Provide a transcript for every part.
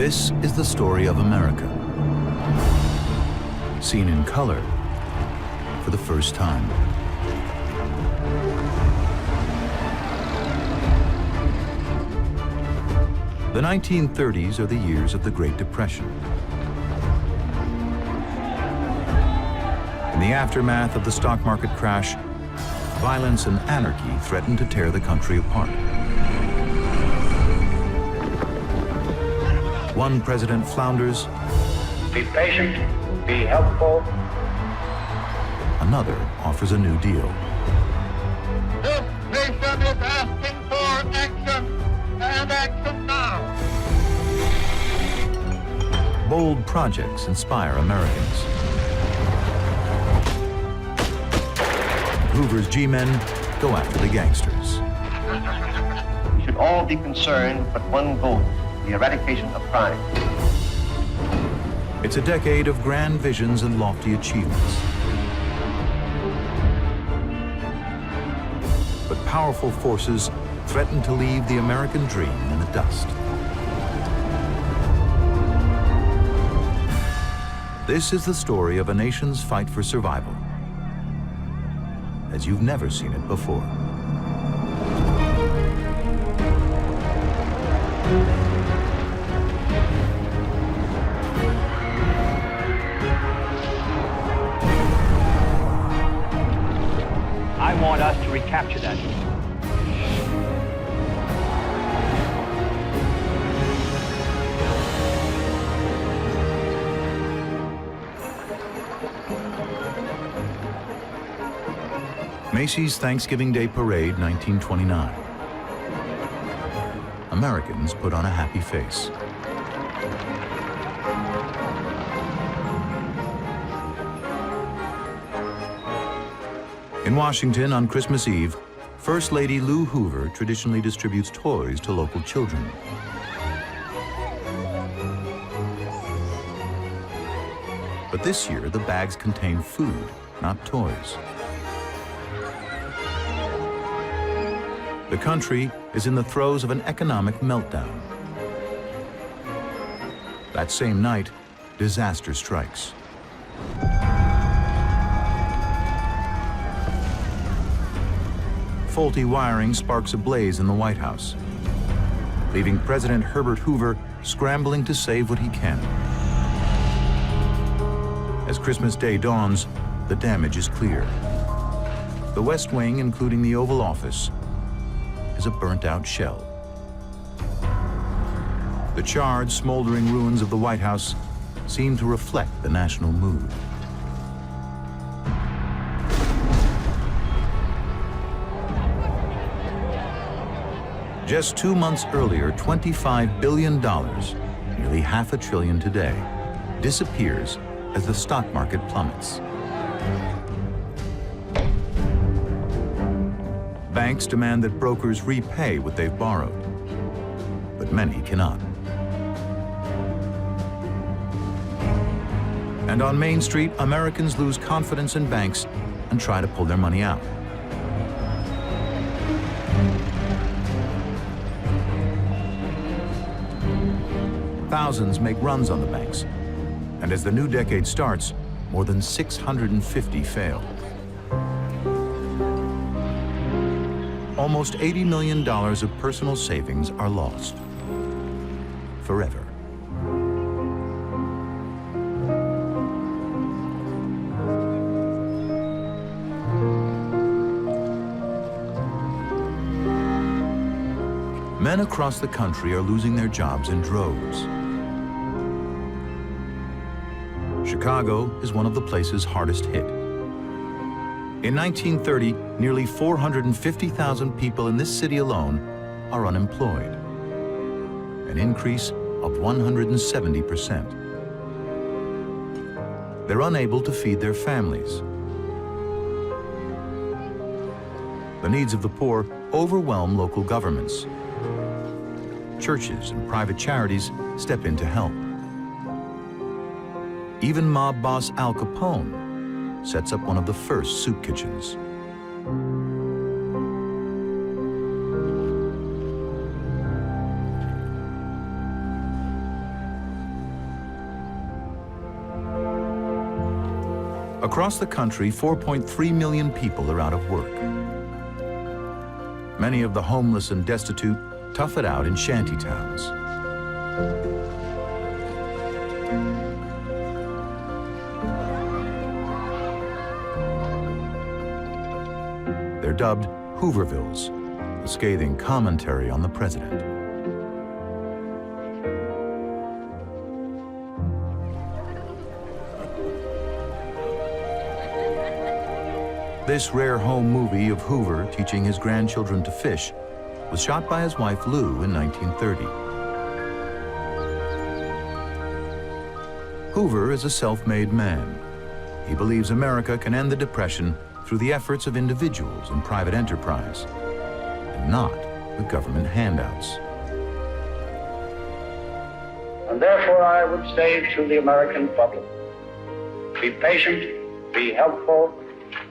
This is the story of America, seen in color for the first time. The 1930s are the years of the Great Depression. In the aftermath of the stock market crash, violence and anarchy threatened to tear the country apart. One president flounders. Be patient, be helpful. Another offers a new deal. This nation is asking for action, and action now. Bold projects inspire Americans. Hoover's G-men go after the gangsters. We should all be concerned with but one goal: the eradication of crime. It's a decade of grand visions and lofty achievements. But powerful forces threaten to leave the American dream in the dust. This is the story of a nation's fight for survival, as you've never seen it before. I want us to recapture that. Macy's Thanksgiving Day Parade, 1929. Americans put on a happy face. In Washington on Christmas Eve, First Lady Lou Hoover traditionally distributes toys to local children. But this year, the bags contain food, not toys. The country is in the throes of an economic meltdown. That same night, disaster strikes. Faulty wiring sparks a blaze in the White House, leaving President Herbert Hoover scrambling to save what he can. As Christmas Day dawns, the damage is clear. The West Wing, including the Oval Office, is a burnt-out shell. The charred, smoldering ruins of the White House seem to reflect the national mood. Just 2 months earlier, $25 billion, nearly $500 billion today, disappears as the stock market plummets. Banks demand that brokers repay what they've borrowed, but many cannot. And on Main Street, Americans lose confidence in banks and try to pull their money out. Thousands make runs on the banks, and as the new decade starts, more than 650 fail. Almost $80 million of personal savings are lost. Forever. Men across the country are losing their jobs in droves. Chicago is one of the places hardest hit. In 1930, nearly 450,000 people in this city alone are unemployed, an increase of 170%. They're unable to feed their families. The needs of the poor overwhelm local governments. Churches and private charities step in to help. Even mob boss Al Capone sets up one of the first soup kitchens. Across the country, 4.3 million people are out of work. Many of the homeless and destitute tough it out in shanty towns. They're dubbed Hoovervilles, a scathing commentary on the president. This rare home movie of Hoover teaching his grandchildren to fish was shot by his wife Lou in 1930. Hoover is a self-made man. He believes America can end the Depression through the efforts of individuals and private enterprise, and not with government handouts. And therefore I would say to the American public, be patient, be helpful,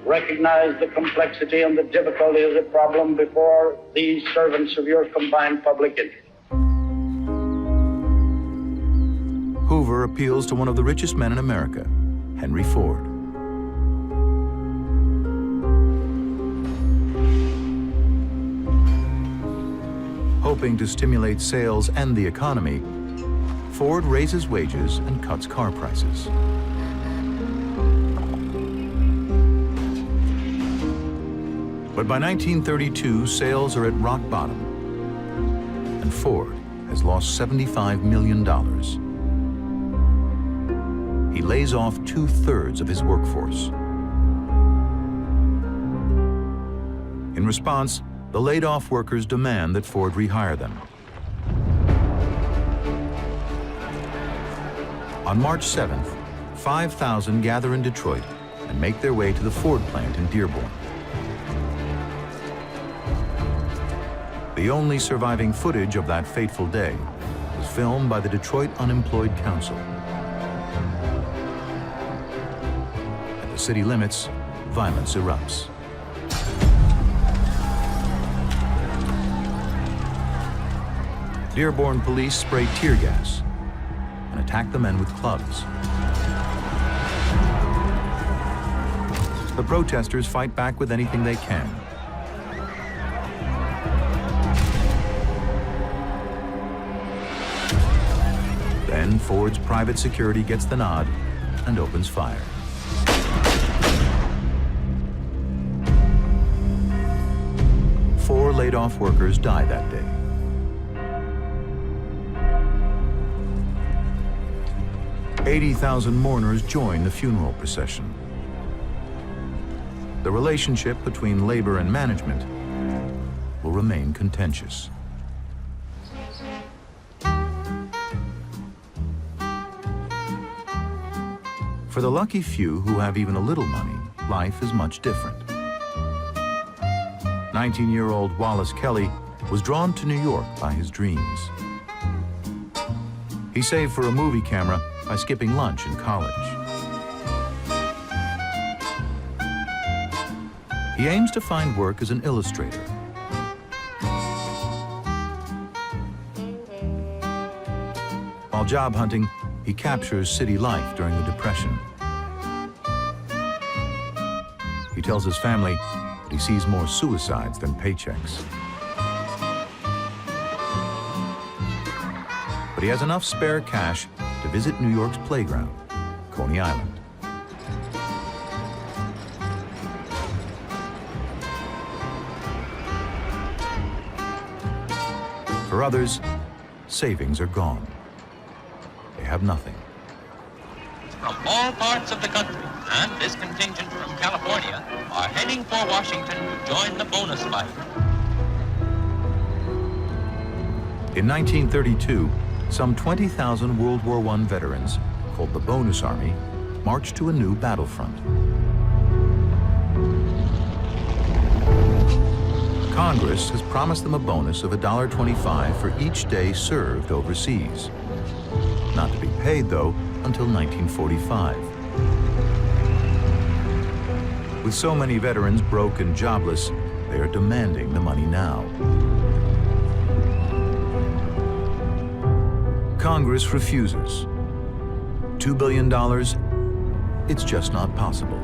recognize the complexity and the difficulty of the problem before these servants of your combined public interest. Hoover appeals to one of the richest men in America, Henry Ford. Hoping to stimulate sales and the economy, Ford raises wages and cuts car prices. But by 1932, sales are at rock bottom, and Ford has lost $75 million. He lays off 2/3 of his workforce. In response, the laid-off workers demand that Ford rehire them. On March 7th, 5,000 gather in Detroit and make their way to the Ford plant in Dearborn. The only surviving footage of that fateful day was filmed by the Detroit Unemployed Council. At the city limits, violence erupts. Dearborn police spray tear gas and attack the men with clubs. The protesters fight back with anything they can. Then Ford's private security gets the nod and opens fire. Four laid-off workers died that day. $80,000 mourners join the funeral procession. The relationship between labor and management will remain contentious. For the lucky few who have even a little money, life is much different. 19-year-old Wallace Kelly was drawn to New York by his dreams. He saved for a movie camera by skipping lunch in college. He aims to find work as an illustrator. While job hunting, he captures city life during the Depression. He tells his family that he sees more suicides than paychecks. But he has enough spare cash to visit New York's playground, Coney Island. For others, savings are gone. They have nothing. From all parts of the country, and this contingent from California, are heading for Washington to join the bonus fight. In 1932, some 20,000 World War I veterans, called the Bonus Army, marched to a new battlefront. Congress has promised them a bonus of $1.25 for each day served overseas. Not to be paid, though, until 1945. With so many veterans broke and jobless, they are demanding the money now. Congress refuses. $2 billion it's just not possible.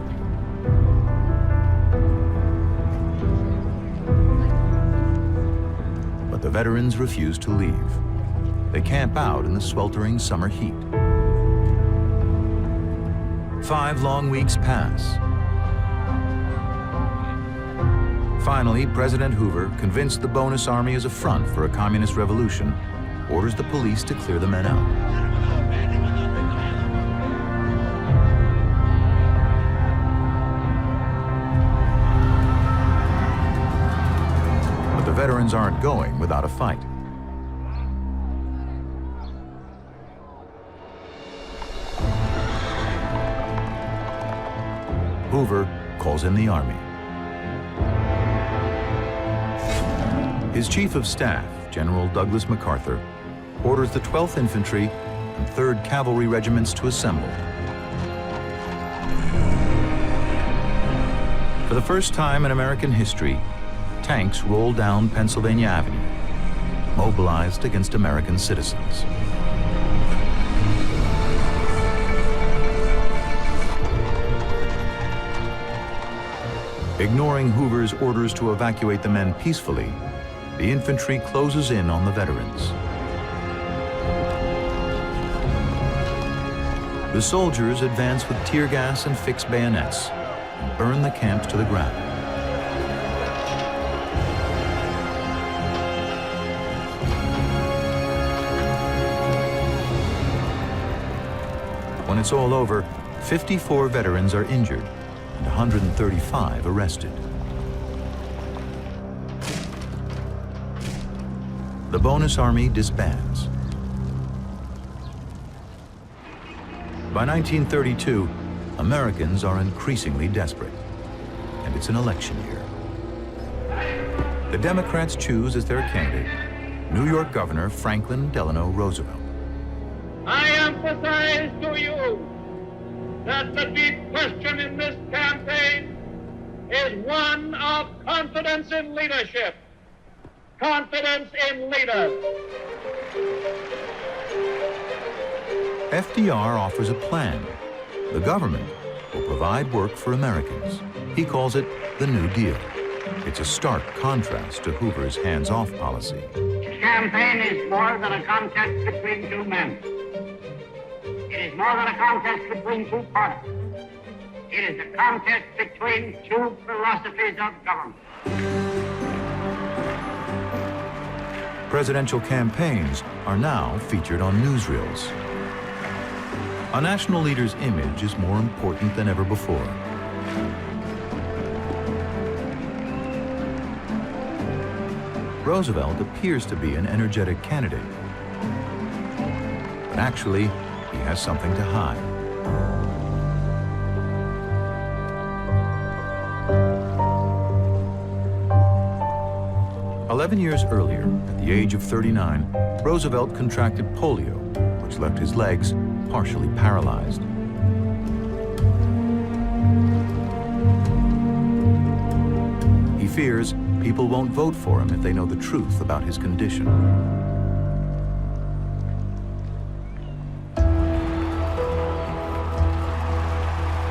But the veterans refuse to leave. They camp out in the sweltering summer heat. 5 long weeks pass. Finally, President Hoover, convinced the bonus army is a front for a communist revolution, orders the police to clear the men out. But the veterans aren't going without a fight. Hoover calls in the army. His chief of staff, General Douglas MacArthur, orders the 12th Infantry and 3rd Cavalry Regiments to assemble. For the first time in American history, tanks roll down Pennsylvania Avenue, mobilized against American citizens. Ignoring Hoover's orders to evacuate the men peacefully, the infantry closes in on the veterans. The soldiers advance with tear gas and fixed bayonets and burn the camps to the ground. When it's all over, 54 veterans are injured and 135 arrested. The bonus army disbands. By 1932, Americans are increasingly desperate, and it's an election year. The Democrats choose as their candidate New York Governor Franklin Delano Roosevelt. I emphasize to you that the deep question in this campaign is one of confidence in leadership. Confidence in leaders. FDR offers a plan. The government will provide work for Americans. He calls it the New Deal. It's a stark contrast to Hoover's hands-off policy. This campaign is more than a contest between two men. It is more than a contest between two parties. It is a contest between two philosophies of government. Presidential campaigns are now featured on newsreels. A national leader's image is more important than ever before. Roosevelt appears to be an energetic candidate, but actually, he has something to hide. "11 years earlier, at the age of 39, Roosevelt contracted polio, which left his legs partially paralyzed. He fears people won't vote for him if they know the truth about his condition.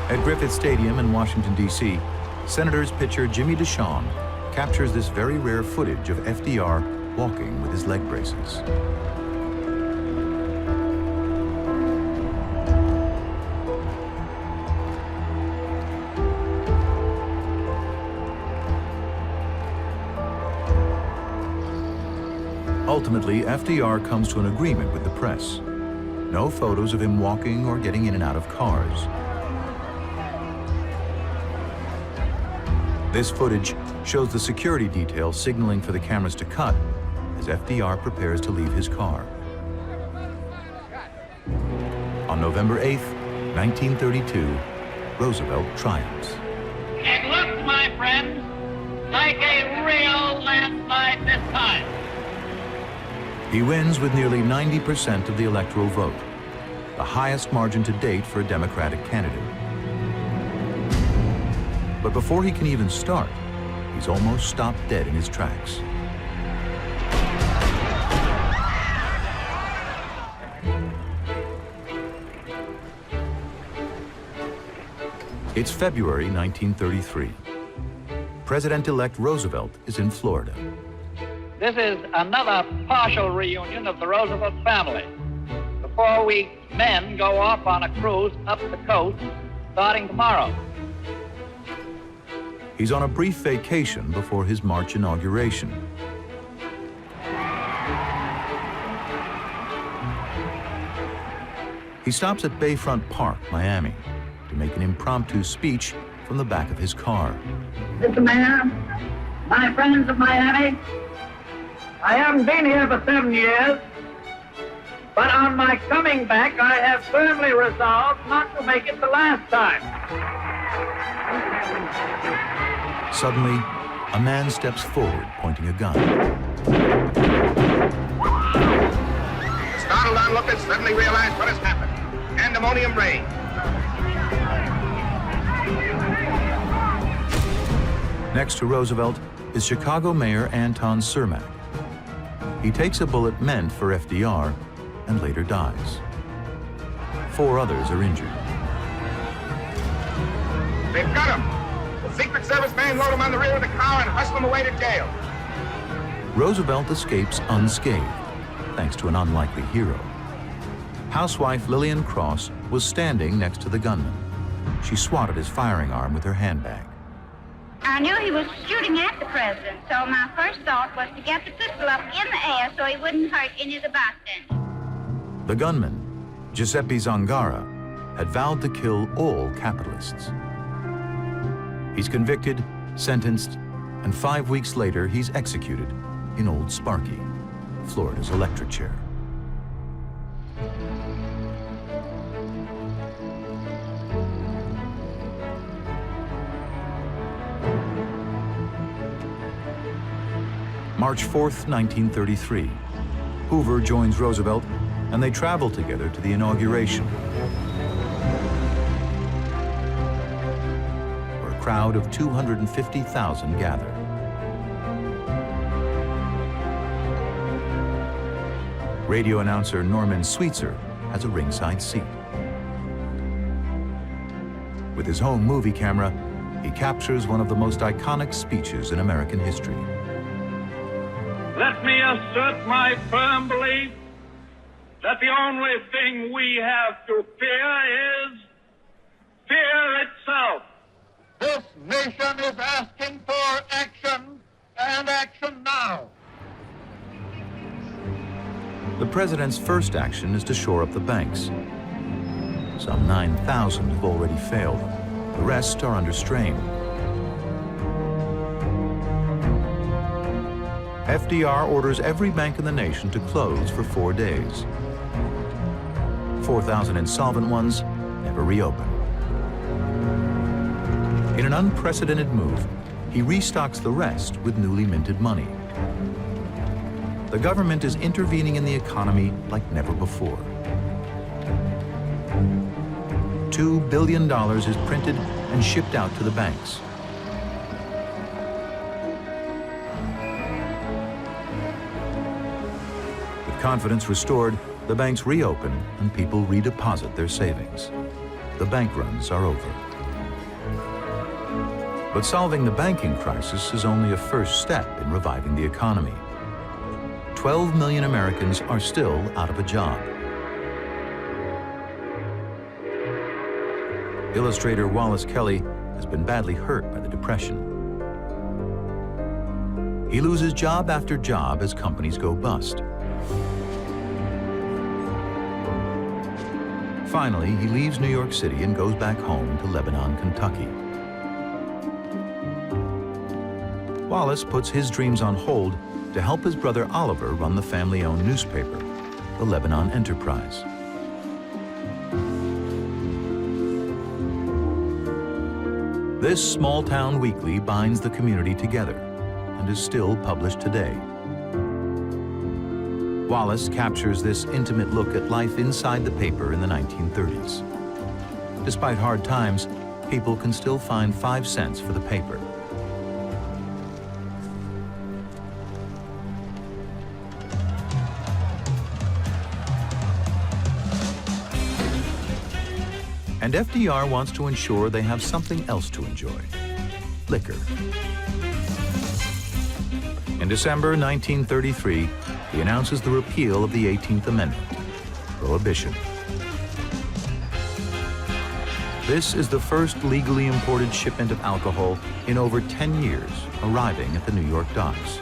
At Griffith Stadium in Washington, D.C., Senators pitcher Jimmy DeShawn captures this very rare footage of FDR walking with his leg braces. Ultimately, FDR comes to an agreement with the press. No photos of him walking or getting in and out of cars. This footage shows the security detail signaling for the cameras to cut as FDR prepares to leave his car. On November 8th, 1932, Roosevelt triumphs. It looks, my friends, like a real landslide this time. He wins with nearly 90% of the electoral vote, the highest margin to date for a Democratic candidate. But before he can even start, he's almost stopped dead in his tracks. It's February 1933. President-elect Roosevelt is in Florida. This is another partial reunion of the Roosevelt family. The 4-week men go off on a cruise up the coast starting tomorrow. He's on a brief vacation before his March inauguration. He stops at Bayfront Park, Miami, to make an impromptu speech from the back of his car. Mr. Mayor, my friends of Miami, I haven't been here for 7 years, but on my coming back, I have firmly resolved not to make it the last time. Suddenly, a man steps forward, pointing a gun. The startled onlookers suddenly realized what has happened. Pandemonium reigned. Next to Roosevelt is Chicago Mayor Anton Cermak. He takes a bullet meant for FDR and later dies. 4 others are injured. They've got him. The Secret Service man load him on the rear of the car and hustle him away to jail. Roosevelt escapes unscathed, thanks to an unlikely hero. Housewife Lillian Cross was standing next to the gunman. She swatted his firing arm with her handbag. I knew he was shooting at the president, so my first thought was to get the pistol up in the air so he wouldn't hurt any of the bystanders. The gunman, Giuseppe Zangara, had vowed to kill all capitalists. He's convicted, sentenced, and 5 weeks later, he's executed in Old Sparky, Florida's electric chair. March 4th, 1933. Hoover joins Roosevelt, and they travel together to the inauguration, where a crowd of 250,000 gather. Radio announcer Norman Sweetser has a ringside seat. With his home movie camera, he captures one of the most iconic speeches in American history. Let me assert my firm belief that the only thing we have to fear is fear itself. This nation is asking for action, and action now. The president's first action is to shore up the banks. Some 9,000 have already failed. The rest are under strain. FDR orders every bank in the nation to close for 4 days. 4,000 insolvent ones never reopen. In an unprecedented move, he restocks the rest with newly minted money. The government is intervening in the economy like never before. $2 billion is printed and shipped out to the banks. With confidence restored, the banks reopen and people redeposit their savings. The bank runs are over. But solving the banking crisis is only a first step in reviving the economy. 12 million Americans are still out of a job. Illustrator Wallace Kelly has been badly hurt by the Depression. He loses job after job as companies go bust. Finally, he leaves New York City and goes back home to Lebanon, Kentucky. Wallace puts his dreams on hold to help his brother Oliver run the family-owned newspaper, the Lebanon Enterprise. This small-town weekly binds the community together and is still published today. Wallace captures this intimate look at life inside the paper in the 1930s. Despite hard times, people can still find 5 cents for the paper. And And FDR wants to ensure they have something else to enjoy: liquor. In December 1933, he announces the repeal of the 18th Amendment, prohibition. This is the first legally imported shipment of alcohol in over 10 years, arriving at the New York docks.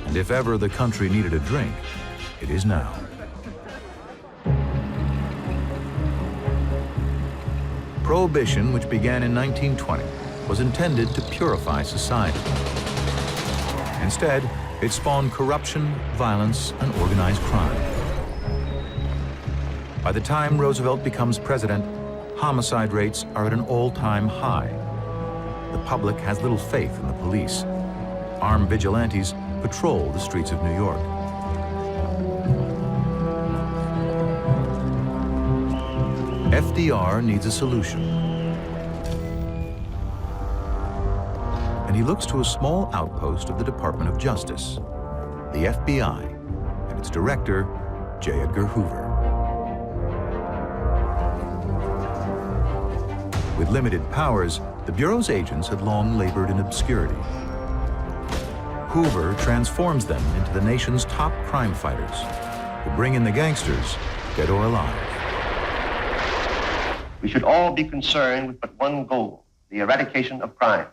And if ever the country needed a drink, it is now. Prohibition, which began in 1920, was intended to purify society. Instead, it spawned corruption, violence, and organized crime. By the time Roosevelt becomes president, homicide rates are at an all-time high. The public has little faith in the police. Armed vigilantes patrol the streets of New York. FDR needs a solution. And he looks to a small outpost of the Department of Justice, the FBI, and its director, J. Edgar Hoover. With limited powers, the Bureau's agents had long labored in obscurity. Hoover transforms them into the nation's top crime fighters, who bring in the gangsters, dead or alive. We should all be concerned with but one goal: the eradication of crime.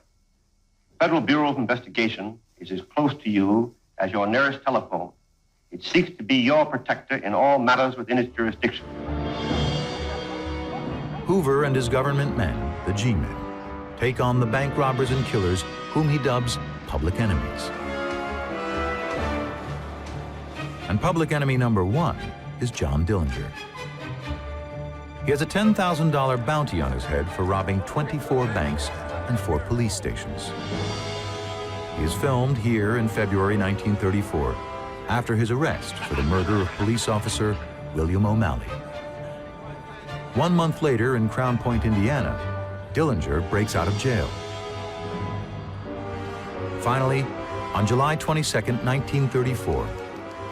The Federal Bureau of Investigation is as close to you as your nearest telephone. It seeks to be your protector in all matters within its jurisdiction. Hoover and his government men, the G-men, take on the bank robbers and killers whom he dubs public enemies. And public enemy number one is John Dillinger. He has a $10,000 bounty on his head for robbing 24 banks and 4 police stations. He is filmed here in February 1934 after his arrest for the murder of police officer William O'Malley. 1 month later in Crown Point, Indiana, Dillinger breaks out of jail. Finally, on July 22, 1934,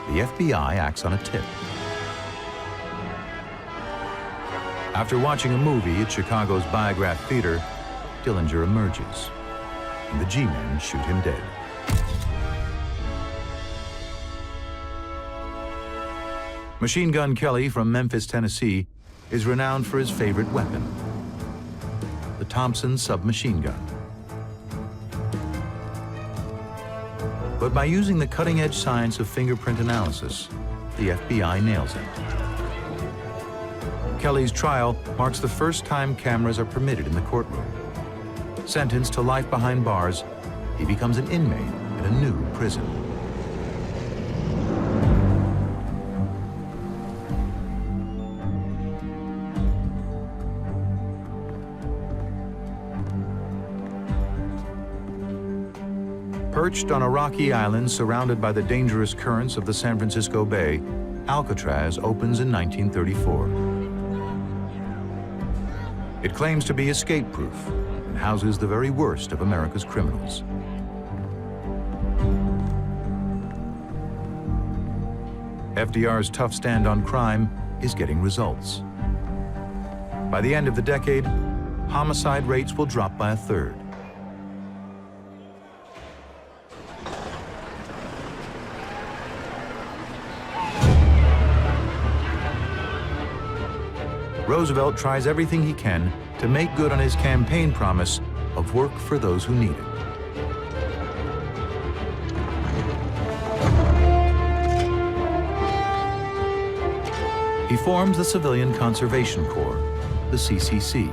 the FBI acts on a tip. After watching a movie at Chicago's Biograph Theater, Dillinger emerges, and the G-men shoot him dead. Machine Gun Kelly from Memphis, Tennessee, is renowned for his favorite weapon, the Thompson submachine gun. But by using the cutting-edge science of fingerprint analysis, the FBI nails it. Kelly's trial marks the first time cameras are permitted in the courtroom. Sentenced to life behind bars, he becomes an inmate in a new prison. Perched on a rocky island surrounded by the dangerous currents of the San Francisco Bay, Alcatraz opens in 1934. It claims to be escape-proof and houses the very worst of America's criminals. FDR's tough stand on crime is getting results. By the end of the decade, homicide rates will drop by 1/3. Roosevelt tries everything he can to make good on his campaign promise of work for those who need it. He forms the Civilian Conservation Corps, the CCC,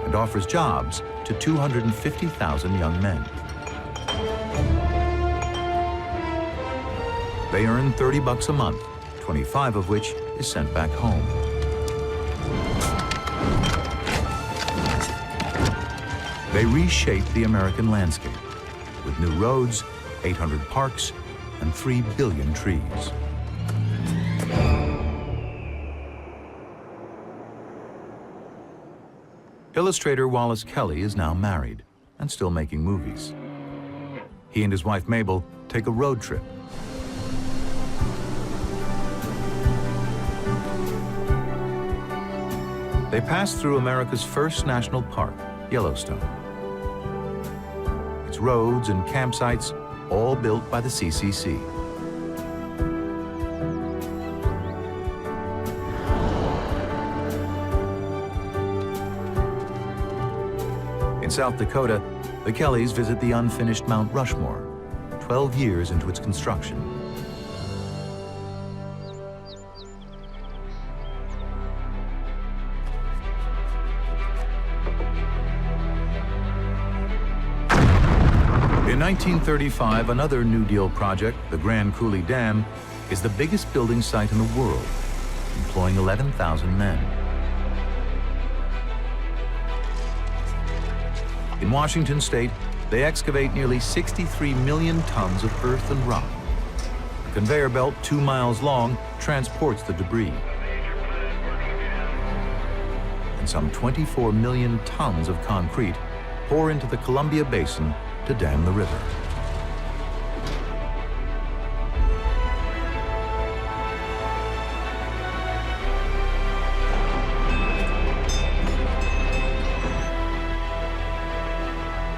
and offers jobs to 250,000 young men. They earn $30 a month, 25 of which is sent back home. They reshape the American landscape with new roads, 800 parks, and 3 billion trees. Illustrator Wallace Kelly is now married and still making movies. He and his wife Mabel take a road trip. They pass through America's first national park, Yellowstone. Its roads and campsites, all built by the CCC. In South Dakota, the Kellys visit the unfinished Mount Rushmore, 12 years into its construction. In 1935, another New Deal project, the Grand Coulee Dam, is the biggest building site in the world, employing 11,000 men. In Washington state, they excavate nearly 63 million tons of earth and rock. A conveyor belt 2 miles long transports the debris. And some 24 million tons of concrete pour into the Columbia Basin to dam the river.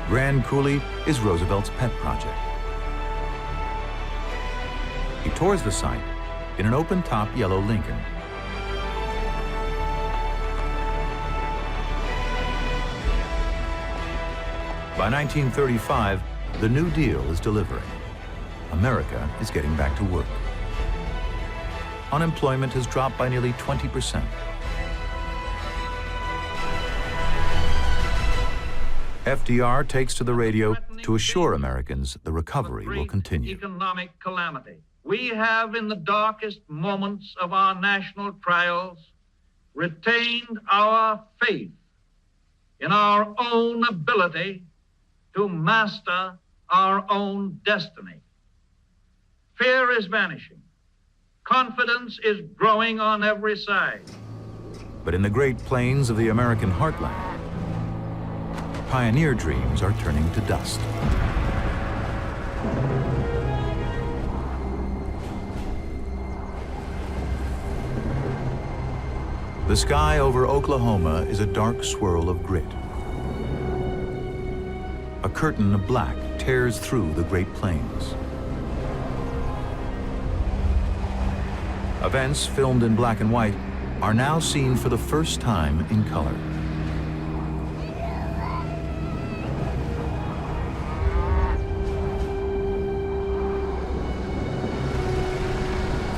Grand Coulee is Roosevelt's pet project. He tours the site in an open-top yellow Lincoln. By 1935, the New Deal is delivering. America is getting back to work. Unemployment has dropped by nearly 20%. FDR takes to the radio to assure Americans the recovery will continue. Economic calamity. We have, in the darkest moments of our national trials, retained our faith in our own ability to master our own destiny. Fear is vanishing. Confidence is growing on every side. But in the Great Plains of the American heartland, pioneer dreams are turning to dust. The sky over Oklahoma is a dark swirl of grit. A curtain of black tears through the Great Plains. Events filmed in black and white are now seen for the first time in color.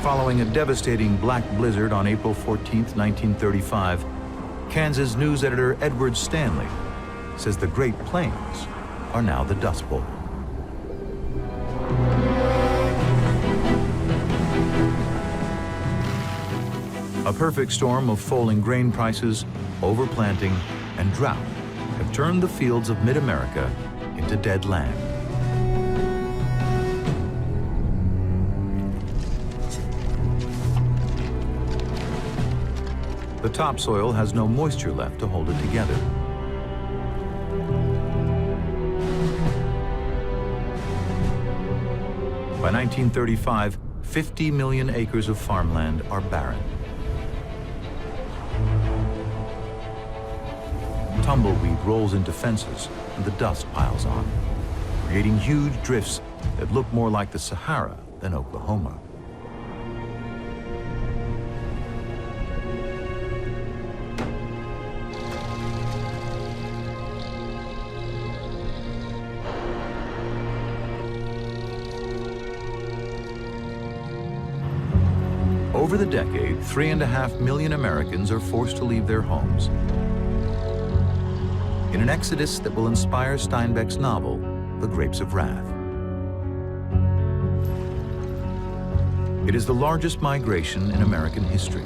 Following a devastating black blizzard on April 14, 1935, Kansas news editor Edward Stanley says the Great Plains are now the Dust Bowl. A perfect storm of falling grain prices, overplanting, and drought have turned the fields of mid-America into dead land. The topsoil has no moisture left to hold it together. By 1935, 50 million acres of farmland are barren. Tumbleweed rolls into fences and the dust piles on, creating huge drifts that look more like the Sahara than Oklahoma. Over the decade, 3.5 million Americans are forced to leave their homes in an exodus that will inspire Steinbeck's novel, The Grapes of Wrath. It is the largest migration in American history.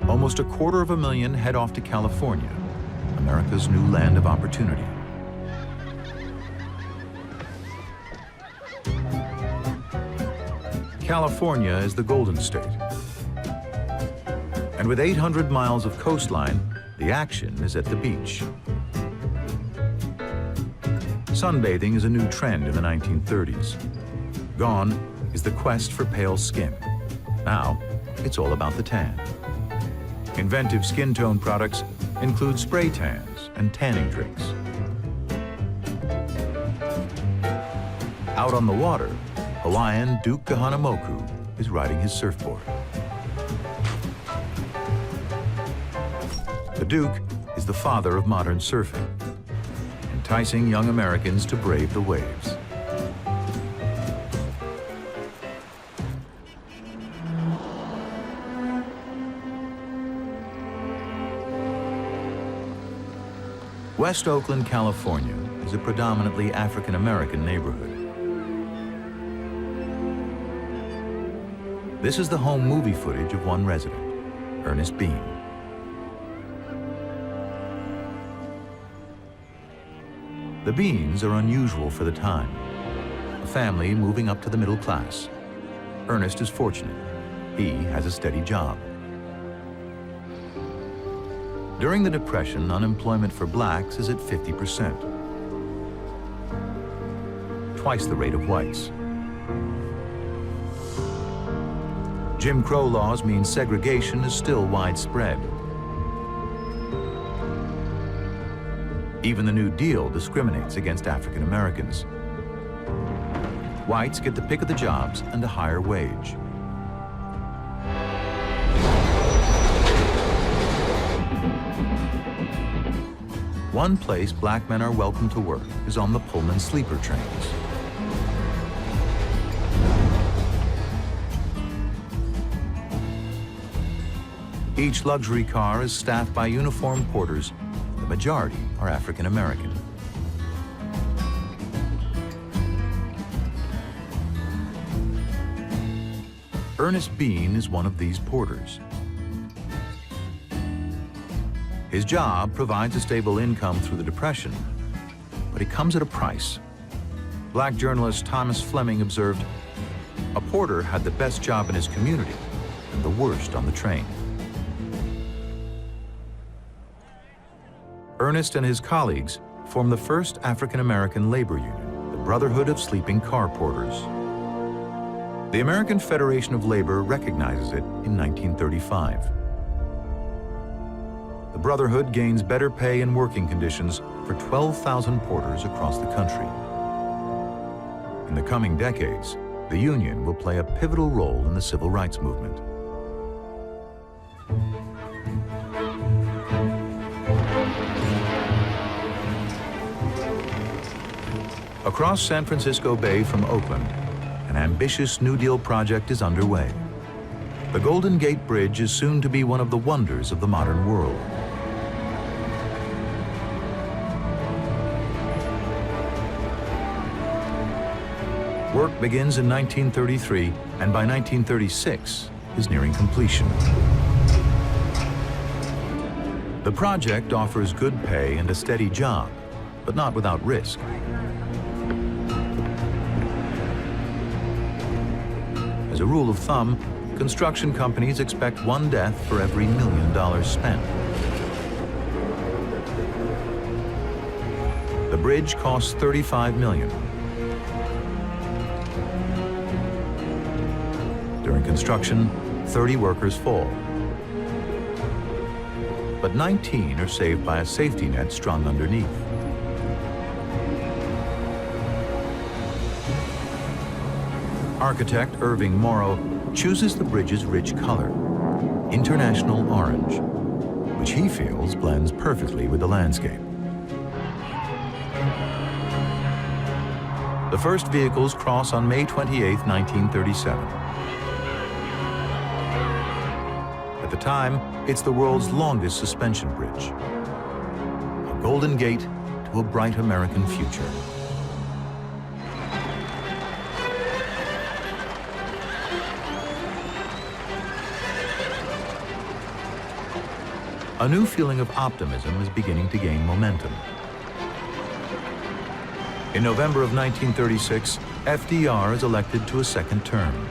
Almost 250,000 head off to California, America's new land of opportunity. California is the Golden State. And with 800 miles of coastline, the action is at the beach. Sunbathing is a new trend in the 1930s. Gone is the quest for pale skin. Now, it's all about the tan. Inventive skin tone products include spray tans and tanning drinks. Out on the water, Hawaiian Duke Kahanamoku is riding his surfboard. The Duke is the father of modern surfing, enticing young Americans to brave the waves. West Oakland, California is a predominantly African-American neighborhood. This is the home movie footage of one resident, Ernest Bean. The Beans are unusual for the time, a family moving up to the middle class. Ernest is fortunate. He has a steady job. During the Depression, unemployment for blacks is at 50%, twice the rate of whites. Jim Crow laws mean segregation is still widespread. Even the New Deal discriminates against African Americans. Whites get the pick of the jobs and a higher wage. One place black men are welcome to work is on the Pullman sleeper trains. Each luxury car is staffed by uniformed porters. The majority are African American. Ernest Bean is one of these porters. His job provides a stable income through the Depression, but it comes at a price. Black journalist Thomas Fleming observed, "A porter had the best job in his community and the worst on the train." Ernest and his colleagues formed the first African-American labor union, the Brotherhood of Sleeping Car Porters. The American Federation of Labor recognizes it in 1935. The Brotherhood gains better pay and working conditions for 12,000 porters across the country. In the coming decades, the union will play a pivotal role in the civil rights movement. Across San Francisco Bay from Oakland, an ambitious New Deal project is underway. The Golden Gate Bridge is soon to be one of the wonders of the modern world. Work begins in 1933, and by 1936 is nearing completion. The project offers good pay and a steady job, but not without risk. As a rule of thumb, construction companies expect one death for every $1 million spent. The bridge costs $35 million. During construction, 30 workers fall. But 19 are saved by a safety net strung underneath. Architect Irving Morrow chooses the bridge's rich color, international orange, which he feels blends perfectly with the landscape. The first vehicles cross on May 28, 1937. At the time, it's the world's longest suspension bridge. A golden gate to a bright American future. A new feeling of optimism is beginning to gain momentum. In November of 1936, FDR is elected to a second term.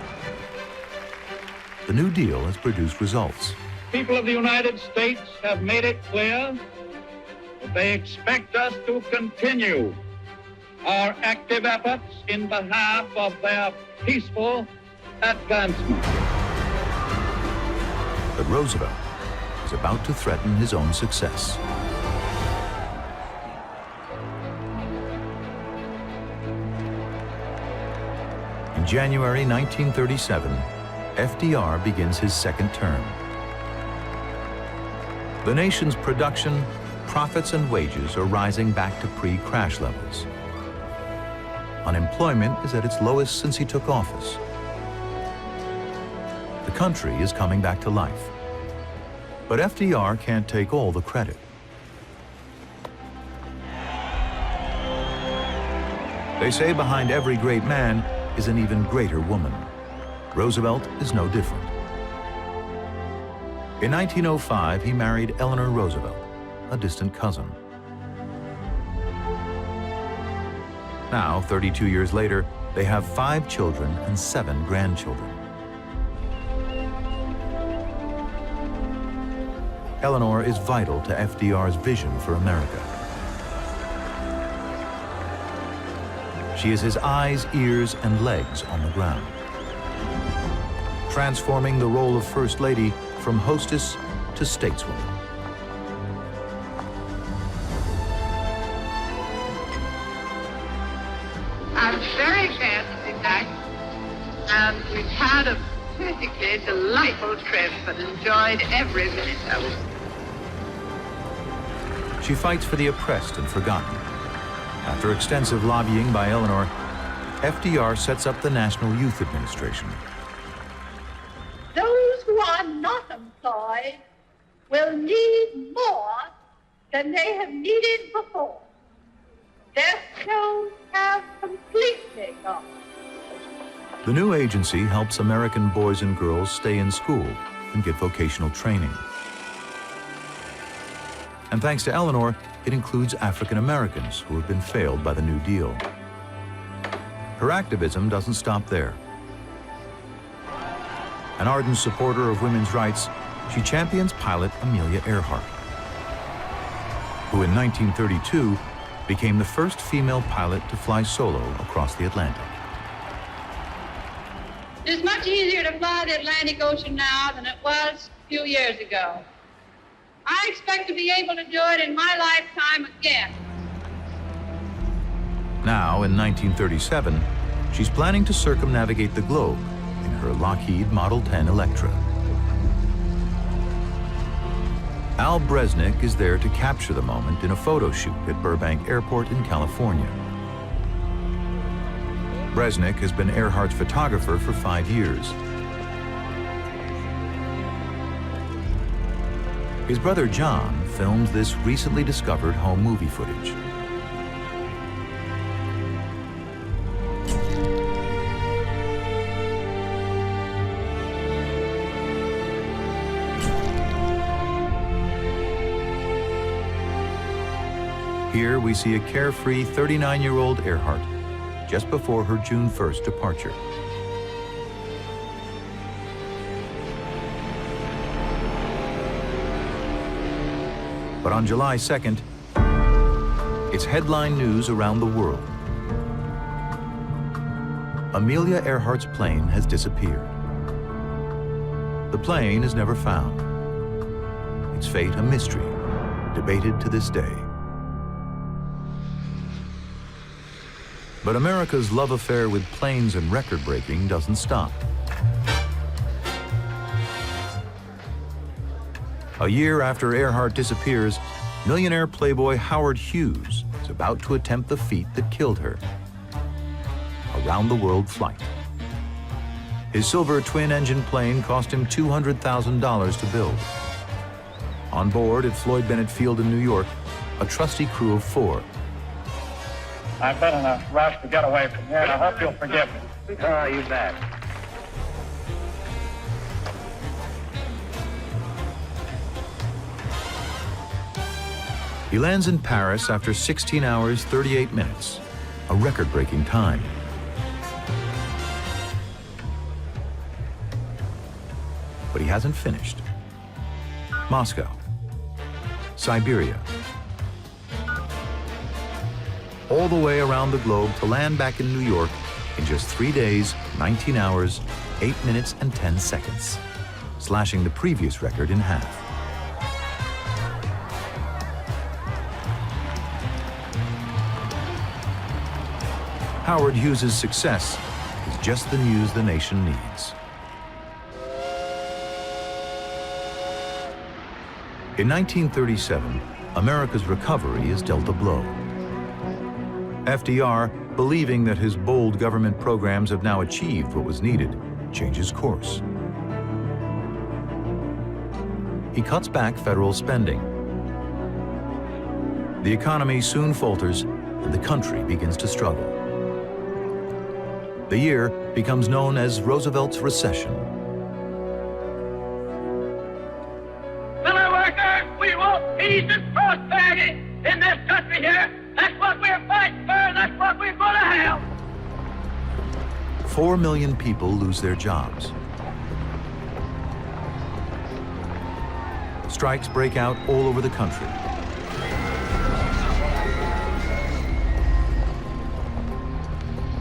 The New Deal has produced results. People of the United States have made it clear that they expect us to continue our active efforts in behalf of their peaceful advancement. But Roosevelt is about to threaten his own success. In January 1937, FDR begins his second term. The nation's production, profits, and wages are rising back to pre-crash levels. Unemployment is at its lowest since he took office. The country is coming back to life. But FDR can't take all the credit. They say behind every great man is an even greater woman. Roosevelt is no different. In 1905, he married Eleanor Roosevelt, a distant cousin. Now, 32 years later, they have 5 children and 7 grandchildren. Eleanor is vital to FDR's vision for America. She is his eyes, ears, and legs on the ground, transforming the role of First Lady from hostess to stateswoman. I'm very glad to be back, and we've had a perfectly delightful trip and enjoyed every minute of it. She fights for the oppressed and forgotten. After extensive lobbying by Eleanor, FDR sets up the National Youth Administration. Those who are not employed will need more than they have needed before. Their skills have completely gone. The new agency helps American boys and girls stay in school and get vocational training. And thanks to Eleanor, it includes African Americans who have been failed by the New Deal. Her activism doesn't stop there. An ardent supporter of women's rights, she champions pilot Amelia Earhart, who in 1932 became the first female pilot to fly solo across the Atlantic. It's much easier to fly the Atlantic Ocean now than it was a few years ago. I expect to be able to do it in my lifetime again. Now, in 1937, she's planning to circumnavigate the globe in her Lockheed Model 10 Electra. Al Bresnik is there to capture the moment in a photo shoot at Burbank Airport in California. Bresnik has been Earhart's photographer for 5 years. His brother John filmed this recently discovered home movie footage. Here we see a carefree 39-year-old Earhart just before her June 1st departure. But on July 2nd, it's headline news around the world. Amelia Earhart's plane has disappeared. The plane is never found. Its fate a mystery, debated to this day. But America's love affair with planes and record-breaking doesn't stop. A year after Earhart disappears, millionaire playboy Howard Hughes is about to attempt the feat that killed her: a round-the-world flight. His silver twin-engine plane cost him $200,000 to build. On board at Floyd Bennett Field in New York, a trusty crew of 4. I've been in a rush to get away from here, and I hope you'll forgive me. Oh, you bet. He lands in Paris after 16 hours, 38 minutes, a record-breaking time. But he hasn't finished. Moscow, Siberia, all the way around the globe to land back in New York in just 3 days, 19 hours, 8 minutes, and 10 seconds, slashing the previous record in half. Howard Hughes' success is just the news the nation needs. In 1937, America's recovery is dealt a blow. FDR, believing that his bold government programs have now achieved what was needed, changes course. He cuts back federal spending. The economy soon falters, and the country begins to struggle. The year becomes known as Roosevelt's recession. Fellow workers, we want peace and prosperity in this country here. That's what we're fighting for, and that's what we're going to have. 4 million people lose their jobs. Strikes break out all over the country.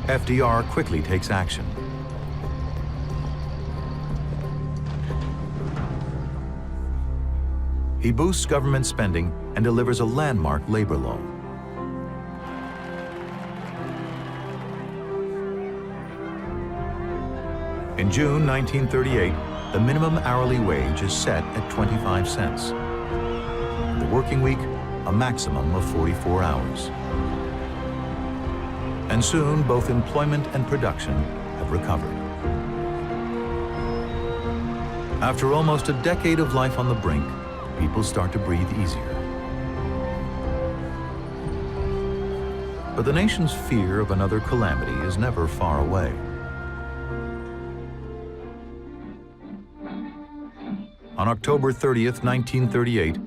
FDR quickly takes action. He boosts government spending and delivers a landmark labor law. In June 1938, the minimum hourly wage is set at 25 cents. The working week, a maximum of 44 hours. And soon, both employment and production have recovered. After almost a decade of life on the brink, people start to breathe easier. But the nation's fear of another calamity is never far away. On October 30th, 1938,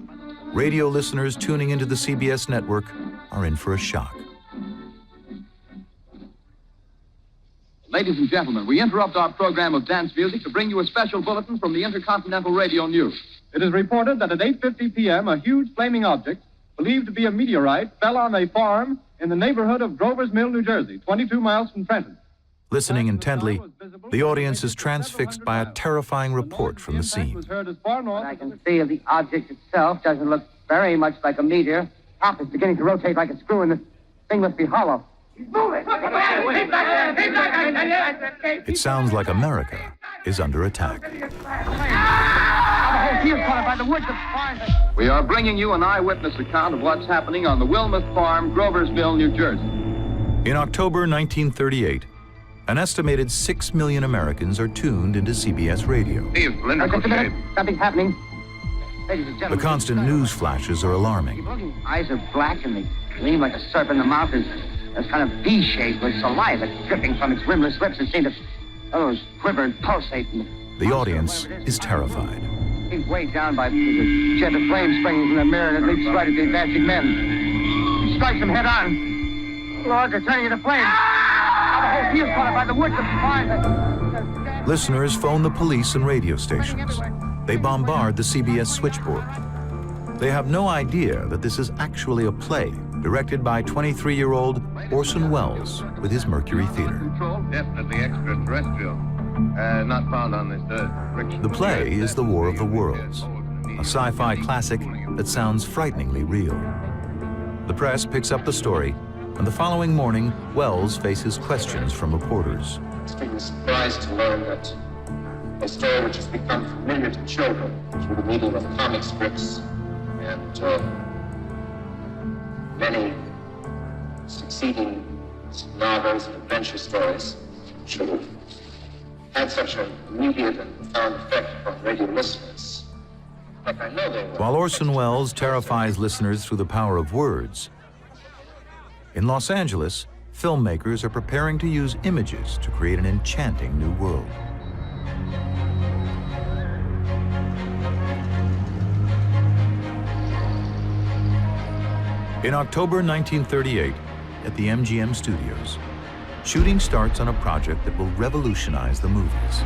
radio listeners tuning into the CBS network are in for a shock. Ladies and gentlemen, we interrupt our program of dance music to bring you a special bulletin from the Intercontinental Radio News. It is reported that at 8:50 p.m., a huge flaming object, believed to be a meteorite, fell on a farm in the neighborhood of Grover's Mill, New Jersey, 22 miles from Trenton. Listening intently, the audience is transfixed by a terrifying report from the scene. What I can see of the object itself doesn't look very much like a meteor. Top is beginning to rotate like a screw, and the thing must be hollow. It sounds like America is under attack. We are bringing you an eyewitness account of what's happening on the Wilmoth Farm, Groversville, New Jersey. In October 1938, an estimated 6 million Americans are tuned into CBS Radio. Something's happening. The constant news flashes are alarming. Eyes are black and they gleam like a serpent. The mouth is kind of V-shaped with saliva dripping from its rimless lips that seem to quiver and pulsate. The audience is terrified. He's weighed down by the jet of flame springing from the mirror, and it leaps right at the advancing men. He strikes them head on. Lord, they're turning into flames. The whole field's caught up by the woods of fire. Listeners phone the police and radio stations. They bombard the CBS switchboard. They have no idea that this is actually a play directed by 23-year-old Orson Welles with his Mercury Theater. Definitely extraterrestrial. Not found on this earth. The play is The War of the Worlds, a sci-fi classic that sounds frighteningly real. The press picks up the story, and the following morning, Welles faces questions from reporters. Extremely surprised to learn that a story which has become familiar to children through the medium of comic strips and many succeeding novels and adventure stories should have had such an immediate and profound effect on radio listeners. Like I know they will. While Orson Welles terrifies listeners through the power of words, in Los Angeles, filmmakers are preparing to use images to create an enchanting new world. In October 1938, at the MGM studios, shooting starts on a project that will revolutionize the movies.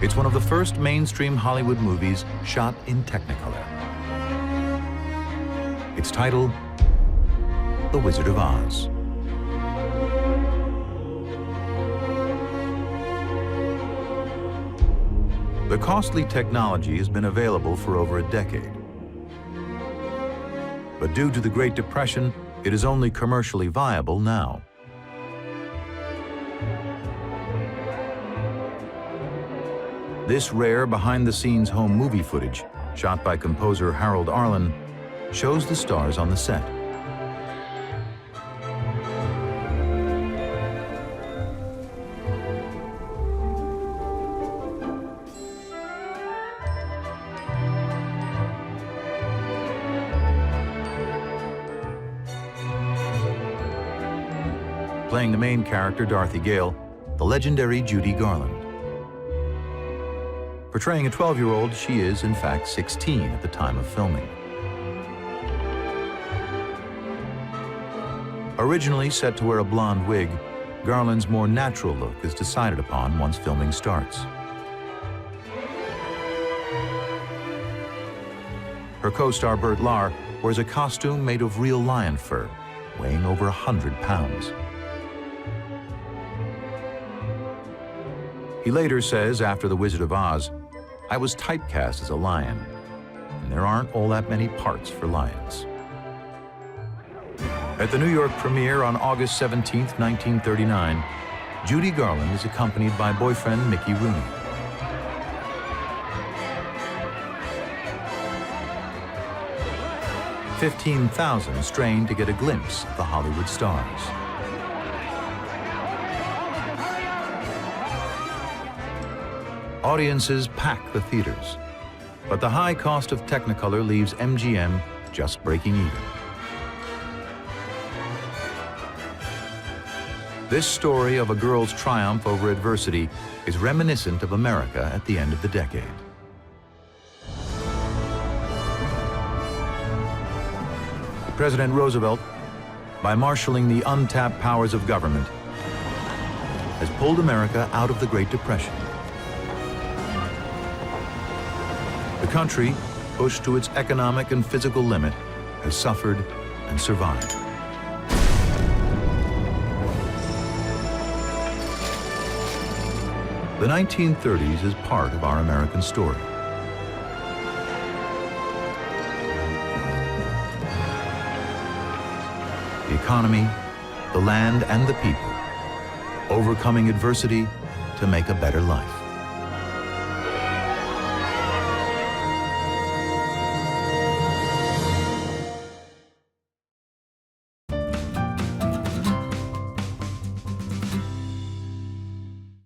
It's one of the first mainstream Hollywood movies shot in Technicolor. Its title, The Wizard of Oz. The costly technology has been available for over a decade. But due to the Great Depression, it is only commercially viable now. This rare behind-the-scenes home movie footage, shot by composer Harold Arlen, shows the stars on the set. Playing the main character, Dorothy Gale, the legendary Judy Garland. Portraying a 12-year-old, she is, in fact, 16 at the time of filming. Originally set to wear a blonde wig, Garland's more natural look is decided upon once filming starts. Her co-star Burt Lahr wears a costume made of real lion fur, weighing over 100 pounds. He later says, after The Wizard of Oz, "I was typecast as a lion, and there aren't all that many parts for lions." At the New York premiere on August 17, 1939, Judy Garland is accompanied by boyfriend Mickey Rooney. "15,000 strained to get a glimpse of the Hollywood stars." Audiences pack the theaters, but the high cost of Technicolor leaves MGM just breaking even. This story of a girl's triumph over adversity is reminiscent of America at the end of the decade. President Roosevelt, by marshaling the untapped powers of government, has pulled America out of the Great Depression. The country, pushed to its economic and physical limit, has suffered and survived. The 1930s is part of our American story. The economy, the land, and the people, overcoming adversity to make a better life.